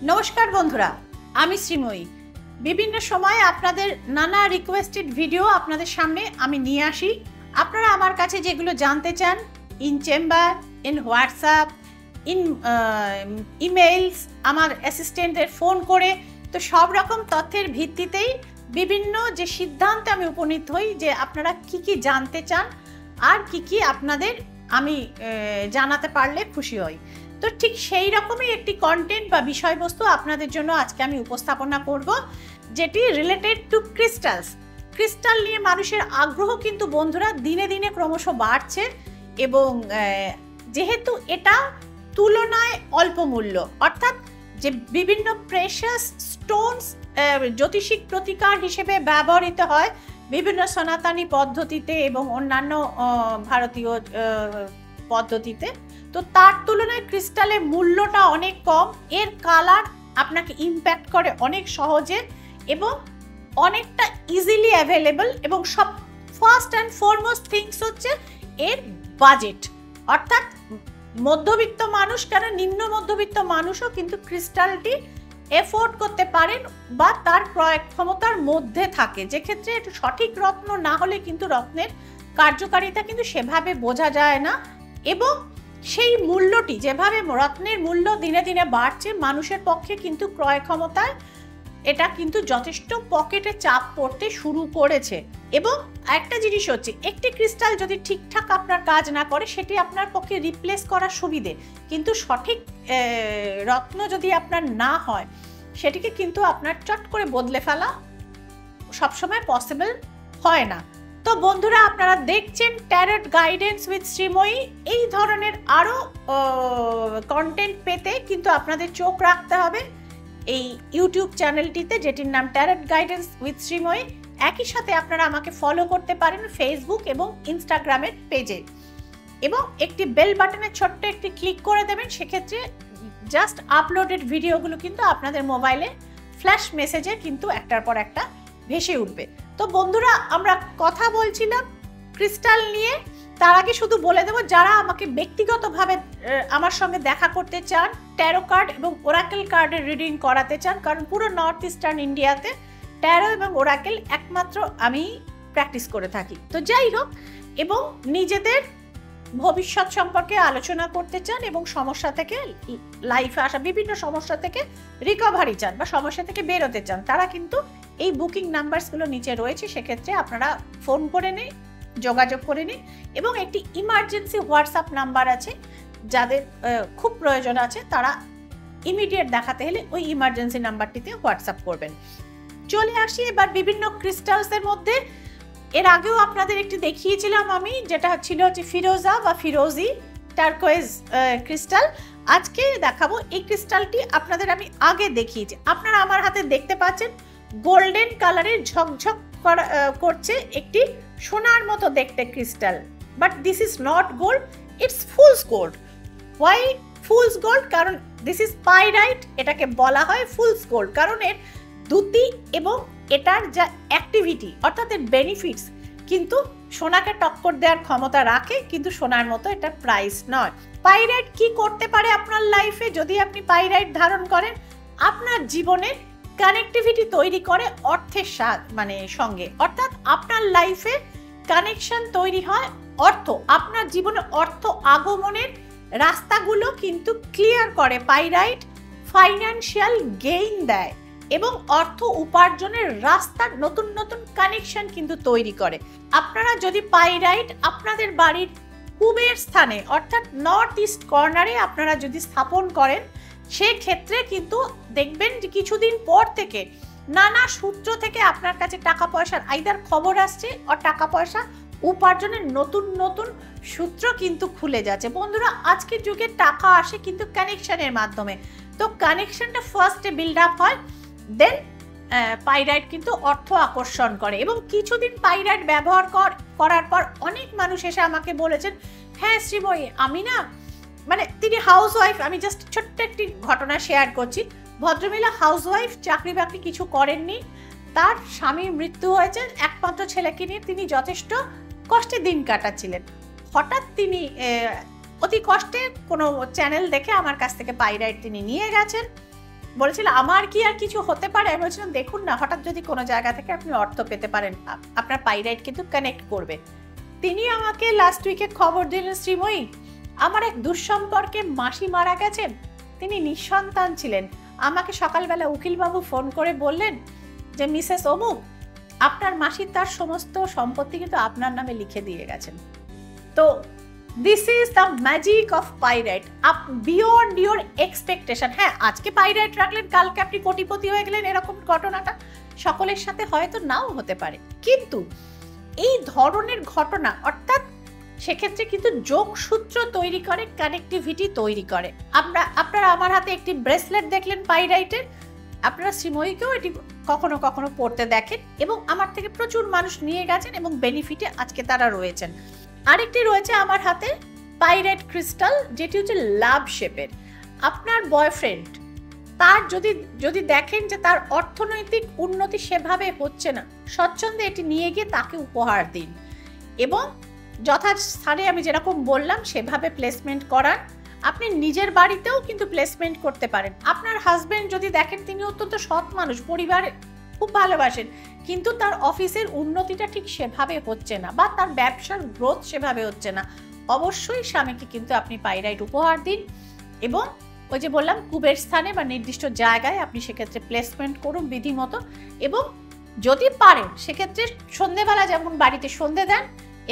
নমস্কার বন্ধুরা, আমি শ্রীময়ী। বিভিন্ন সময় আপনাদের নানা রিকোয়েস্টেড ভিডিও আপনাদের সামনে আমি নিয়ে আসি। আপনারা আমার কাছে যেগুলো জানতে চান, in chamber, in WhatsApp, in emails, আমার অ্যাসিস্ট্যান্টদের ফোন করে, তো সব রকম তথ্যের ভিত্তিতেই বিভিন্ন যে সিদ্ধান্তে আমি উপনীত হই যে আপনারা কি কি জানতে চান আর কি কি আপনাদের আমি জানাতে পারলে খুশি হই। তো ঠিক সেই রকমই একটি কন্টেন্ট বা বিষয়বস্তু আপনাদের জন্য আজকে আমি উপস্থাপনা করব, যেটি রিলেটেড টু ক্রিস্টালস। ক্রিস্টাল নিয়ে মানুষের আগ্রহ কিন্তু বন্ধুরা দিনে দিনে ক্রমশ বাড়ছে, এবং যেহেতু এটা তুলনায় অল্প মূল্য, অর্থাৎ যে বিভিন্ন প্রেশাস স্টোনস জ্যোতিষিক প্রতিকার হিসেবে ব্যবহৃত হয় বিভিন্ন সনাতনী পদ্ধতিতে এবং অন্যান্য ভারতীয় পদ্ধতিতে, তো তার তুলনায় ক্রিস্টালের মূল্যটা অনেক কম। এর কালার আপনাকে ইম্প্যাক্ট করে অনেক সহজে এবং অনেকটা ইজিলি অ্যাভেলেবল, এবং সব ফার্স্ট অ্যান্ড ফরমোস্ট থিংস হচ্ছে এর বাজেট। অর্থাৎ মধ্যবিত্ত মানুষ কেন, নিম্ন মধ্যবিত্ত মানুষও কিন্তু ক্রিস্টালটি এফোর্ড করতে পারেন বা তার ক্রয় ক্ষমতার মধ্যে থাকে, যে ক্ষেত্রে একটু সঠিক রত্ন না হলে কিন্তু রত্নের কার্যকারিতা কিন্তু সেভাবে বোঝা যায় না। এবং সেই মূল্যটি, যেভাবে রত্নের মূল্য দিনে দিনে বাড়ছে, মানুষের পক্ষে কিন্তু ক্রয় ক্ষমতায় এটা কিন্তু যথেষ্ট পকেটে চাপ পড়তে শুরু করেছে। এবং একটা জিনিস হচ্ছে, একটি ক্রিস্টাল যদি ঠিকঠাক আপনার কাজ না করে সেটি আপনার পক্ষে রিপ্লেস করা সুবিধে, কিন্তু সঠিক রত্ন যদি আপনার না হয় সেটিকে কিন্তু আপনার চট করে বদলে ফেলা সবসময় পসিবল হয় না। তো বন্ধুরা, আপনারা দেখছেন ট্যারট গাইডেন্স উইথ শ্রীময়ী। এই ধরনের আরও কন্টেন্ট পেতে কিন্তু আপনাদের চোখ রাখতে হবে এই ইউটিউব চ্যানেলটিতে, যেটির নাম ট্যারট গাইডেন্স উইথ শ্রীময়ী। একই সাথে আপনারা আমাকে ফলো করতে পারেন ফেসবুক এবং ইনস্টাগ্রামের পেজে, এবং একটি বেল বাটনে ছোট্ট একটি ক্লিক করে দেবেন। সেক্ষেত্রে জাস্ট আপলোডেড ভিডিওগুলো কিন্তু আপনাদের মোবাইলে ফ্ল্যাশ মেসেজে কিন্তু একটার পর একটা ভেসে উঠবে। তো বন্ধুরা, আমরা কথা বলছিলাম ক্রিস্টাল নিয়ে। তার আগে শুধু বলে দেবো, যারা আমাকে ব্যক্তিগতভাবে আমার সঙ্গে দেখা করতে চান, ট্যারো কার্ড এবং ওরাকেল কার্ডের রিডিং করাতে চান, কারণ পুরো নর্থ ইস্টার্ন ইন্ডিয়াতে ট্যারো এবং ওরাকেল একমাত্র আমি প্র্যাকটিস করে থাকি। তো যাই হোক, এবং নিজেদের ভবিষ্যৎ সম্পর্কে আলোচনা করতে চান এবং সমস্যা থেকে, লাইফে আসা বিভিন্ন সমস্যা থেকে রিকভারি চান বা সমস্যা থেকে বেরোতে চান, তারা কিন্তু এই বুকিং নাম্বারসগুলো নিচে রয়েছে। সেক্ষেত্রে আপনারা ফোন করে নিন, যোগাযোগ করে নিন, এবং একটি ইমার্জেন্সি হোয়াটসঅ্যাপ নাম্বার আছে, যাদের খুব প্রয়োজন আছে তারা ইমিডিয়েট দেখাতে হলে ওই ইমার্জেন্সি নাম্বারটিতে হোয়াটসঅ্যাপ করবেন। চলে আসি এবার বিভিন্ন ক্রিস্টালসের মধ্যে। এর আগেও আপনাদের একটি দেখিয়েছিলাম আমি, যেটা ছিল হচ্ছে ফিরোজা বা ফিরোজি টার্কোয়েজ ক্রিস্টাল। আজকে দেখাবো এই ক্রিস্টালটি আপনাদের আমি আগে দেখিয়েছি। আপনারা আমার হাতে দেখতে পাচ্ছেন গোল্ডেন কালারের ঝকঝক করছে একটি সোনার মতো দেখতে crystal, but this is not gold, it's fool's gold. Why fool's gold? কারণ দিস ইজ পাইরাইট, এটাকে বলা হয় ফুলস গোল্ড, কারণ এর দ্যুতি এবং এটার যা অ্যাক্টিভিটি অর্থাৎ এর বেনিফিটস কিন্তু সোনাকে টক্কর দেওয়ার ক্ষমতা রাখে, কিন্তু সোনার মতো এটা প্রাইস নয়। পাইরাইট কি করতে পারে আপনার লাইফে? যদি আপনি পাইরাইট ধারণ করেন, আপনার জীবনের কানেক্টিভিটি তৈরি করে অর্থের সঙ্গে, অর্থাৎ আপনার লাইফে কানেকশন তৈরি হয় অর্থ, আপনার জীবনে অর্থ আগমনের রাস্তাগুলো কিন্তু ক্লিয়ার করে। পাইরাইট ফাইন্যান্সিয়াল গেইন দেয় এবং অর্থ উপার্জনের রাস্তার নতুন নতুন কানেকশন কিন্তু তৈরি করে। আপনারা যদি পাইরাইট আপনাদের বাড়ির পূবের স্থানে অর্থাৎ নর্থ ইস্ট কর্নারে আপনারা যদি স্থাপন করেন, সেক্ষেত্রে কিন্তু দেখবেন যে কিছুদিন পর থেকে নানা সূত্র থেকে আপনার কাছে টাকা পয়সার আইদার খবর আসছে আর টাকা পয়সা উপার্জনের নতুন নতুন সূত্র কিন্তু খুলে যাচ্ছে। বন্ধুরা, আজকের যুগে টাকা আসে কিন্তু কানেকশনের মাধ্যমে। তো কানেকশনটা ফার্স্টে বিল্ড আপ হয়, দেন পাইরাইট কিন্তু অর্থ আকর্ষণ করে। এবং কিছুদিন পাইরাইট ব্যবহার করার পর অনেক মানুষ এসে আমাকে বলেছেন, হ্যাঁ শ্রীময়ী, আমি না তিনি হাউস ওয়াইফ, আমি জাস্ট ছোট্ট একটি ঘটনা শেয়ার করছি। ভদ্রমহিলা হাউস ওয়াইফ, চাকরি বাকরি কিছু করেননি, তার স্বামীর মৃত্যু হয়েছে, একমাত্র ছেলেকে নিয়ে তিনি যথেষ্ট কষ্টে দিন কাটাচ্ছিলেন। হঠাৎ তিনি অতি কষ্টে কোনো চ্যানেল দেখে আমার কাছ থেকে পাইরাইট তিনি নিয়ে গেছেন বলেছিল আমার কি আর কিছু হতে পারে? আমি বলছিলাম দেখুন না, হঠাৎ যদি কোনো জায়গা থেকে আপনি অর্থ পেতে পারেন, আপনার পাইরাইট কিন্তু কানেক্ট করবে। তিনি আমাকে লাস্ট উইকে খবর দিলেন, শ্রীময়ী আমার এক দুঃসম্পর্কে মাসি মারা গেছেন, তিনি নিঃসন্তান ছিলেন। আমাকে সকালবেলা উকিলবাবু ফোন করে বললেন যে মিসেস অমুক, আপনার মাসি তার সমস্ত সম্পত্তি কিন্তু আপনার নামে লিখে দিয়ে গেছেন। তো this is the magic of pyrite, up beyond your expectation. হ্যাঁ, আজকে পাইরাইট রাখলেন, কালকে আপনি কোটিপতি হয়ে গেলেন, এরকম ঘটনাটা সকলের সাথে হয়তো নাও হতে পারে, কিন্তু এই ধরনের ঘটনা অর্থাৎ সেক্ষেত্রে কিন্তু যোগসূত্র তৈরি করে, কানেক্টিভিটি তৈরি করে। আপনারা আমার হাতে একটি ব্রেসলেট দেখলেন পাইরাইটের, আপনারা শ্রীময়ীকেও এটি কখনো কখনো পড়তে দেখেন এবং আমার থেকে প্রচুর মানুষ নিয়ে গেছেন এবং বেনিফিটে আজকে তারা রয়েছেন। আরেকটি রয়েছে আমার হাতে পাইরাইট ক্রিস্টাল, যেটি হচ্ছে লাভ শেপের। আপনার বয়ফ্রেন্ড তার যদি দেখেন যে তার অর্থনৈতিক উন্নতি সেভাবে হচ্ছে না, স্বচ্ছন্দে এটি নিয়ে গিয়ে তাকে উপহার দিন এবং যথাস্থানে আমি যেরকম বললাম সেভাবে প্লেসমেন্ট করান। আপনি নিজের বাড়িতেও কিন্তু প্লেসমেন্ট করতে পারেন। আপনার হাজবেন্ড যদি দেখেন তিনি অত্যন্ত সৎ মানুষ, পরিবার খুব ভালোবাসেন, কিন্তু তার অফিসের উন্নতিটা ঠিক সেভাবে হচ্ছে না বা তার ব্যবসার গ্রোথ সেভাবে হচ্ছে না, অবশ্যই স্বামীকে কিন্তু আপনি পাইরাইট উপহার দিন এবং ওই যে বললাম কুবের স্থানে বা নির্দিষ্ট জায়গায় আপনি সেক্ষেত্রে প্লেসমেন্ট করুন বিধিমতো। এবং যদি পারেন সেক্ষেত্রে সন্ধেবেলা যেমন বাড়িতে সন্ধে দেন,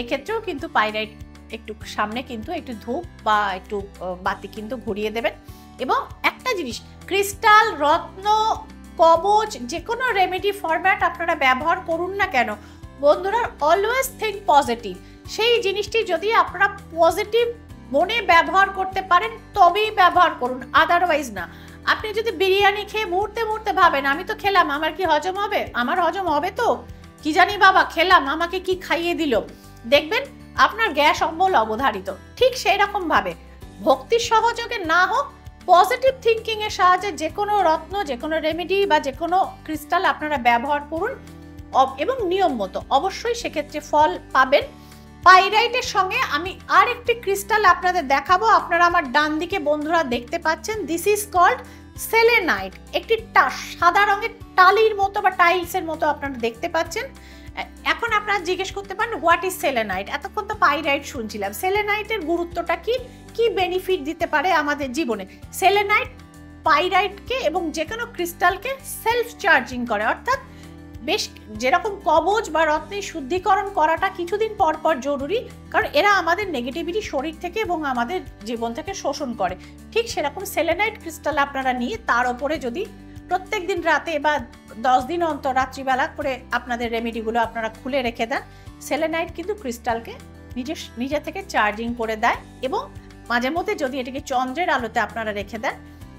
এক্ষেত্রেও কিন্তু পাইরাইট একটু সামনে কিন্তু একটু ধূপ বা একটু বাতি কিন্তু ঘুরিয়ে দেবেন। এবং একটা জিনিস, ক্রিস্টাল, রত্ন, কবচ, যে কোনো রেমেডি ফরম্যাট আপনারা ব্যবহার করুন না কেন বন্ধুরা, অলওয়েজ থিঙ্ক পজিটিভ। সেই জিনিসটি যদি আপনারা পজিটিভ মনে ব্যবহার করতে পারেন তবেই ব্যবহার করুন, আদারওয়াইজ না। আপনি যদি বিরিয়ানি খেয়ে মুহূর্তে মুহূর্তে ভাবেন আমি তো খেলাম, আমার কি হজম হবে, আমার হজম হবে তো, কি জানি বাবা খেলাম, আমাকে কি খাইয়ে দিল, দেখবেন আপনার গ্যাস অম্বল অবধারিত। ঠিক সেই রকম ভাবে ভক্তির সহযোগে না হোক, পজিটিভ থিঙ্কিং এর সাহায্যে যে কোনো রত্ন, যে কোনো রেমেডি বা যে কোনো ক্রিস্টাল আপনারা ব্যবহার করুন এবং নিয়ম মতো, অবশ্যই সেক্ষেত্রে ফল পাবেন। পাইরাইটের সঙ্গে আমি আর একটি ক্রিস্টাল আপনাদের দেখাবো, আপনারা আমার ডান দিকে বন্ধুরা দেখতে পাচ্ছেন, দিস ইজ কল্ড সেলেনাইট। একটি সাদা রঙের টালির মতো বা টাইলসের মতো আপনারা দেখতে পাচ্ছেন। এখন আপনারা জিজ্ঞেস করতে পারেন হোয়াট ইজ সেলেনাইট, এতক্ষণ তো পাইরাইট শুনছিলাম, সেলেনাইটের গুরুত্বটা কি, কি বেনিফিট দিতে পারে আমাদের জীবনে। সেলেনাইট পাইরাইটকে এবং যে কোনো ক্রিস্টালকে সেলফ চার্জিং করে, অর্থাৎ বেশ যেরকম কবচ বা রত্নের শুদ্ধিকরণ করাটা কিছুদিন পর পর জরুরি, কারণ এরা আমাদের নেগেটিভিটি শরীর থেকে এবং আমাদের জীবন থেকে শোষণ করে। ঠিক সেরকম সেলেনাইট ক্রিস্টাল আপনারা নিয়ে তার ওপরে যদি প্রত্যেক দিন রাতে বা 10 দিন অন্তর রাত্রিবেলা করে আপনাদের রেমেডিগুলো আপনারা খুলে রেখে দেন, সেলেনাইট কিন্তু ক্রিস্টালকে নিজে থেকে চার্জিং করে দেয় এবং মাঝে মধ্যে যদি এটাকে চন্দ্রের আলোতে আপনারা রেখে দেন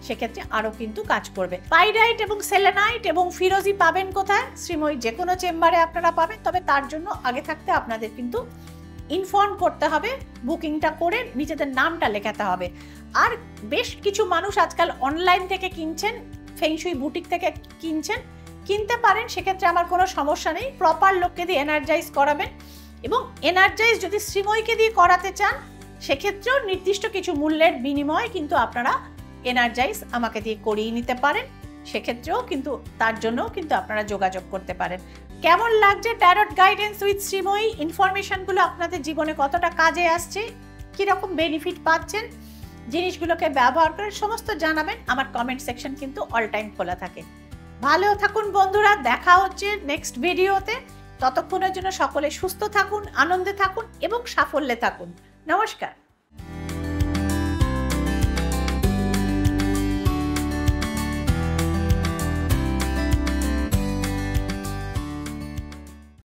সেক্ষেত্রে আরও কিন্তু কাজ করবে। পাইরাইট এবং সেলেনাইট এবং ফিরোজি পাবেন কোথায়? শ্রীময়ী যে কোনো চেম্বারে আপনারা পাবেন, তবে তার জন্য আগে থাকতে আপনাদের কিন্তু ইনফর্ম করতে হবে, বুকিংটা করে নিজেদের নামটা লেখাতে হবে। আর বেশ কিছু মানুষ আজকাল অনলাইন থেকে কিনছেন, ফেংশুই বুটিক থেকে কিনতে পারেন, সেক্ষেত্রে আমার কোনো সমস্যা নেই। প্রপার লোককে দিয়ে এনার্জাইজ করাবেন এবং এনার্জাইজ যদি শ্রীময়ীকে দিয়ে করাতে চান সেক্ষেত্রেও নির্দিষ্ট কিছু মূল্যের বিনিময়ে কিন্তু আপনারা এনার্জাইজ আমাকে দিয়ে করিয়ে নিতে পারেন, সেক্ষেত্রেও কিন্তু তার জন্যও কিন্তু আপনারা যোগাযোগ করতে পারেন। কেমন লাগছে ট্যারট গাইডেন্স উইথ শ্রীময়ী? ইনফরমেশনগুলো আপনাদের জীবনে কতটা কাজে আসছে, কিরকম বেনিফিট পাচ্ছেন, জিনিসগুলোকে ব্যবহার করে সমস্ত জানাবেন। আমার কমেন্ট সেকশন কিন্তু অল টাইম খোলা থাকে। ভালো থাকুন বন্ধুরা, দেখা হচ্ছে নেক্সট ভিডিওতে। ততক্ষণের জন্য সকলে সুস্থ থাকুন, আনন্দে থাকুন এবং সাফল্যে থাকুন। নমস্কার।